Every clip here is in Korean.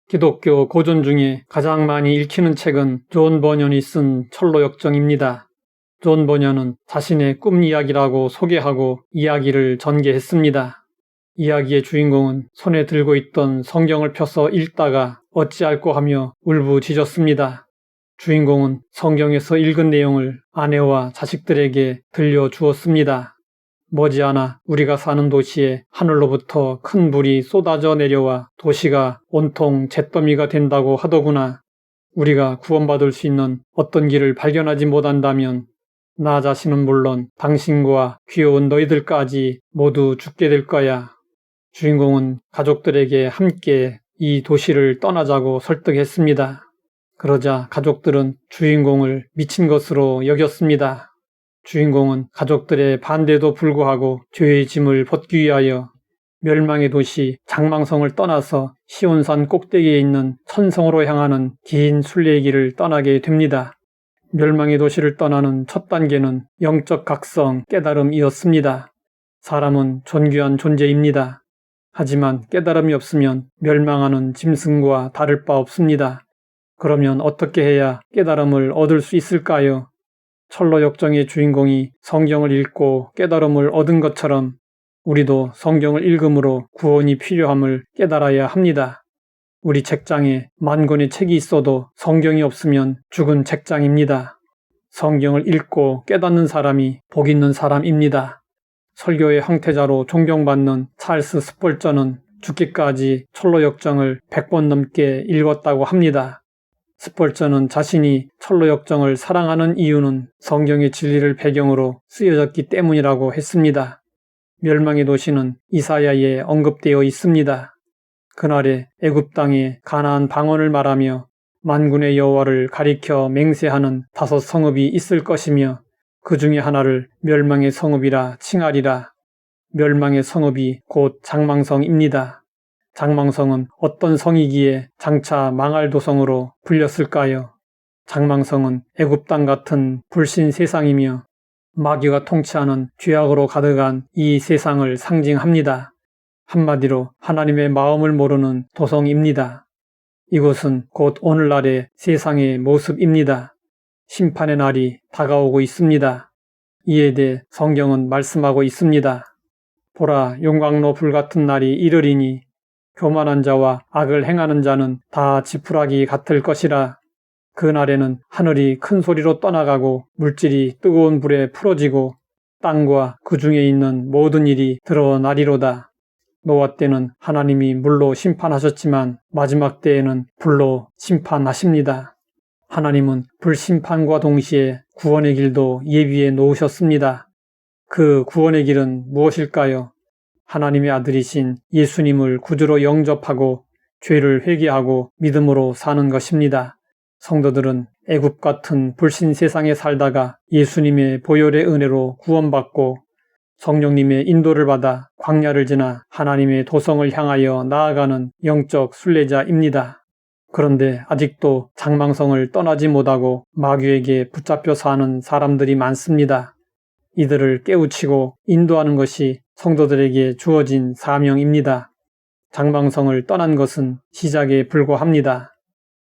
기독교 고전 중에 가장 많이 읽히는 책은 존 버년이 쓴 철로역정입니다. 존 버년은 자신의 꿈 이야기라고 소개하고 이야기를 전개했습니다. 이야기의 주인공은 손에 들고 있던 성경을 펴서 읽다가 어찌할꼬 하며 울부짖었습니다. 주인공은 성경에서 읽은 내용을 아내와 자식들에게 들려주었습니다. 머지않아 우리가 사는 도시에 하늘로부터 큰 불이 쏟아져 내려와 도시가 온통 잿더미가 된다고 하더구나. 우리가 구원받을 수 있는 어떤 길을 발견하지 못한다면 나 자신은 물론 당신과 귀여운 너희들까지 모두 죽게 될 거야. 주인공은 가족들에게 함께 이 도시를 떠나자고 설득했습니다. 그러자 가족들은 주인공을 미친 것으로 여겼습니다. 주인공은 가족들의 반대도 불구하고 죄의 짐을 벗기 위하여 멸망의 도시 장망성을 떠나서 시온산 꼭대기에 있는 천성으로 향하는 긴 순례길을 떠나게 됩니다. 멸망의 도시를 떠나는 첫 단계는 영적 각성, 깨달음이었습니다. 사람은 존귀한 존재입니다. 하지만 깨달음이 없으면 멸망하는 짐승과 다를 바 없습니다. 그러면 어떻게 해야 깨달음을 얻을 수 있을까요? 철로역정의 주인공이 성경을 읽고 깨달음을 얻은 것처럼 우리도 성경을 읽음으로 구원이 필요함을 깨달아야 합니다. 우리 책장에 만 권의 책이 있어도 성경이 없으면 죽은 책장입니다. 성경을 읽고 깨닫는 사람이 복 있는 사람입니다. 설교의 황태자로 존경받는 찰스 스펄전은 죽기까지 철로역정을 100번 넘게 읽었다고 합니다. 스펄전은 자신이 철로역정을 사랑하는 이유는 성경의 진리를 배경으로 쓰여졌기 때문이라고 했습니다. 멸망의 도시는 이사야에 언급되어 있습니다. 그날에 애굽 땅에 가나안 방언을 말하며 만군의 여호와를 가리켜 맹세하는 5 성읍이 있을 것이며 그 중에 하나를 멸망의 성읍이라 칭하리라. 멸망의 성읍이 곧 장망성입니다. 장망성은 어떤 성이기에 장차 망할 도성으로 불렸을까요? 장망성은 애굽 땅 같은 불신 세상이며 마귀가 통치하는 죄악으로 가득한 이 세상을 상징합니다. 한마디로 하나님의 마음을 모르는 도성입니다. 이곳은 곧 오늘날의 세상의 모습입니다. 심판의 날이 다가오고 있습니다. 이에 대해 성경은 말씀하고 있습니다. 보라, 용광로 불같은 날이 이르리니 교만한 자와 악을 행하는 자는 다 지푸라기 같을 것이라. 그 날에는 하늘이 큰 소리로 떠나가고 물질이 뜨거운 불에 풀어지고 땅과 그 중에 있는 모든 일이 드러나리로다. 노아 때는 하나님이 물로 심판하셨지만 마지막 때에는 불로 심판하십니다. 하나님은 불심판과 동시에 구원의 길도 예비해 놓으셨습니다. 그 구원의 길은 무엇일까요? 하나님의 아들이신 예수님을 구주로 영접하고 죄를 회개하고 믿음으로 사는 것입니다. 성도들은 애굽 같은 불신 세상에 살다가 예수님의 보혈의 은혜로 구원받고 성령님의 인도를 받아 광야를 지나 하나님의 도성을 향하여 나아가는 영적 순례자입니다. 그런데 아직도 장망성을 떠나지 못하고 마귀에게 붙잡혀 사는 사람들이 많습니다. 이들을 깨우치고 인도하는 것이 성도들에게 주어진 사명입니다. 장망성을 떠난 것은 시작에 불과합니다.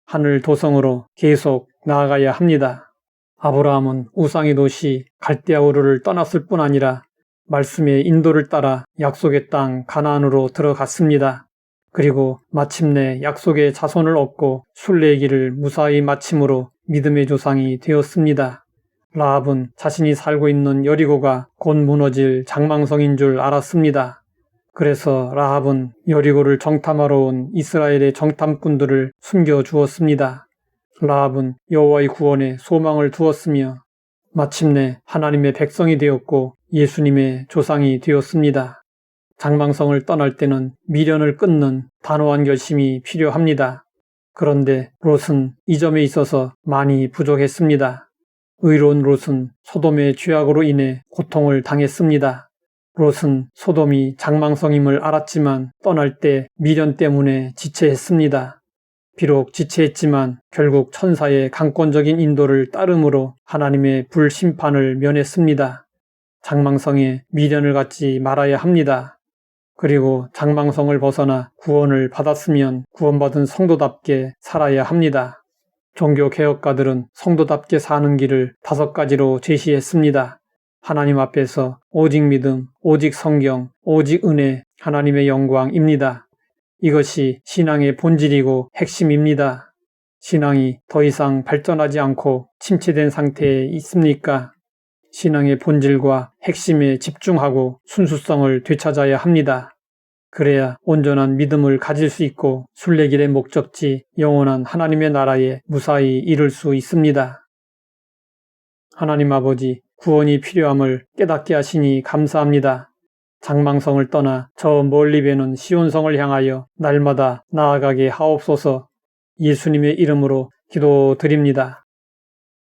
하늘 도성으로 계속 나아가야 합니다. 아브라함은 우상의 도시 갈대아우르를 떠났을 뿐 아니라 말씀의 인도를 따라 약속의 땅 가나안으로 들어갔습니다. 그리고 마침내 약속의 자손을 얻고 순례의 길을 무사히 마침으로 믿음의 조상이 되었습니다. 라합은 자신이 살고 있는 여리고가 곧 무너질 장망성인 줄 알았습니다. 그래서 라합은 여리고를 정탐하러 온 이스라엘의 정탐꾼들을 숨겨주었습니다. 라합은 여호와의 구원에 소망을 두었으며 마침내 하나님의 백성이 되었고 예수님의 조상이 되었습니다. 장망성을 떠날 때는 미련을 끊는 단호한 결심이 필요합니다. 그런데 롯은 이 점에 있어서 많이 부족했습니다. 의로운 롯은 소돔의 죄악으로 인해 고통을 당했습니다. 롯은 소돔이 장망성임을 알았지만 떠날 때 미련 때문에 지체했습니다. 비록 지체했지만 결국 천사의 강권적인 인도를 따름으로 하나님의 불심판을 면했습니다. 장망성에 미련을 갖지 말아야 합니다. 그리고 장망성을 벗어나 구원을 받았으면 구원받은 성도답게 살아야 합니다. 종교개혁가들은 성도답게 사는 길을 5가지로 제시했습니다. 하나님 앞에서 오직 믿음, 오직 성경, 오직 은혜, 하나님의 영광입니다. 이것이 신앙의 본질이고 핵심입니다. 신앙이 더 이상 발전하지 않고 침체된 상태에 있습니까? 신앙의 본질과 핵심에 집중하고 순수성을 되찾아야 합니다. 그래야 온전한 믿음을 가질 수 있고 순례길의 목적지 영원한 하나님의 나라에 무사히 이룰 수 있습니다. 하나님 아버지, 구원이 필요함을 깨닫게 하시니 감사합니다. 장망성을 떠나 저 멀리 배는 시온성을 향하여 날마다 나아가게 하옵소서. 예수님의 이름으로 기도드립니다.